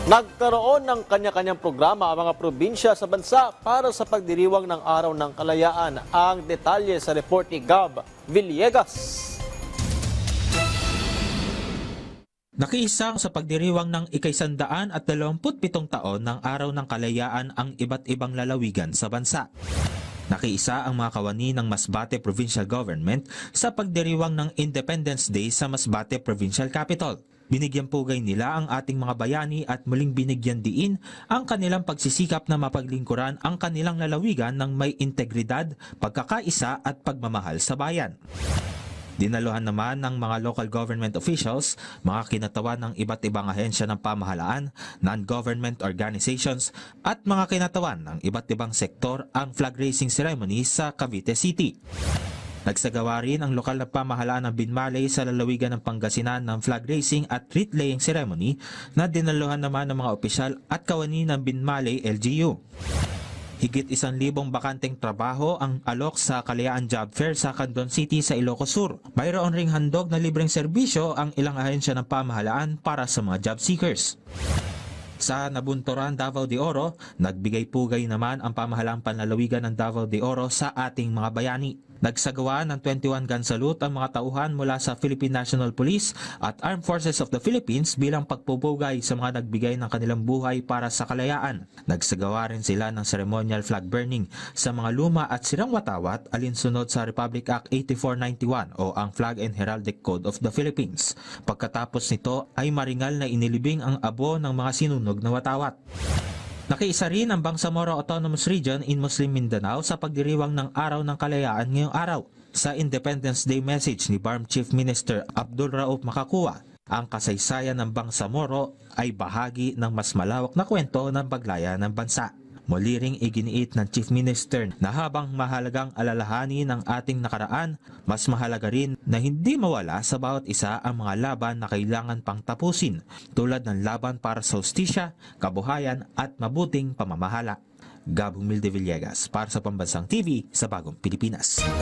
Nagkaroon ng kanya-kanyang programa ang mga probinsya sa bansa para sa pagdiriwang ng Araw ng Kalayaan. Ang detalye sa report ni Gab Villegas. Nakiisa sa pagdiriwang ng ika-127 taon ng Araw ng Kalayaan ang iba't ibang lalawigan sa bansa. Nakiisa ang mga kawani ng Masbate Provincial Government sa pagdiriwang ng Independence Day sa Masbate Provincial Capital. Binigyan pugay nila ang ating mga bayani at muling binigyan diin ang kanilang pagsisikap na mapaglingkuran ang kanilang lalawigan ng may integridad, pagkakaisa at pagmamahal sa bayan. Dinaluhan naman ng mga local government officials, mga kinatawan ng iba't ibang ahensya ng pamahalaan, non-government organizations at mga kinatawan ng iba't ibang sektor ang flag raising ceremony sa Cavite City. Nagsagawa rin ang lokal na pamahalaan ng Binmaley sa lalawigan ng Pangasinan ng flag raising at wreath laying ceremony na dinaluhan naman ng mga opisyal at kawani ng Binmaley LGU. Higit 1,000 bakanteng trabaho ang alok sa Kalayaan Job Fair sa Candon City sa Ilocos Sur. Mayroon ring handog na libreng serbisyo ang ilang ahensya ng pamahalaan para sa mga job seekers. Sa Nabunturan, Davao de Oro, nagbigay pugay naman ang pamahalaang panlalawigan ng Davao de Oro sa ating mga bayani. Nagsagawa ng 21 gun salute ang mga tauhan mula sa Philippine National Police at Armed Forces of the Philippines bilang pagpupugay sa mga nagbigay ng kanilang buhay para sa kalayaan. Nagsagawa rin sila ng ceremonial flag burning sa mga luma at sirang watawat alinsunod sa Republic Act 8491 o ang Flag and Heraldic Code of the Philippines. Pagkatapos nito ay maringal na inilibing ang abo ng mga sinunog na watawat. Nakiisa rin ang Bangsamoro Autonomous Region in Muslim Mindanao sa pagdiriwang ng Araw ng Kalayaan ngayong araw. Sa Independence Day message ni BARM Chief Minister Abdul Rauf Makakua, ang kasaysayan ng Bangsamoro ay bahagi ng mas malawak na kwento ng paglaya ng bansa. Muli ring iginiit ng Chief Minister na habang mahalagang alalahanin ang ating nakaraan, mas mahalaga rin na hindi mawala sa bawat isa ang mga laban na kailangan pang tapusin, tulad ng laban para sa hustisya, kabuhayan at mabuting pamamahala. Gab Humilde Villegas para sa Pambansang TV sa Bagong Pilipinas.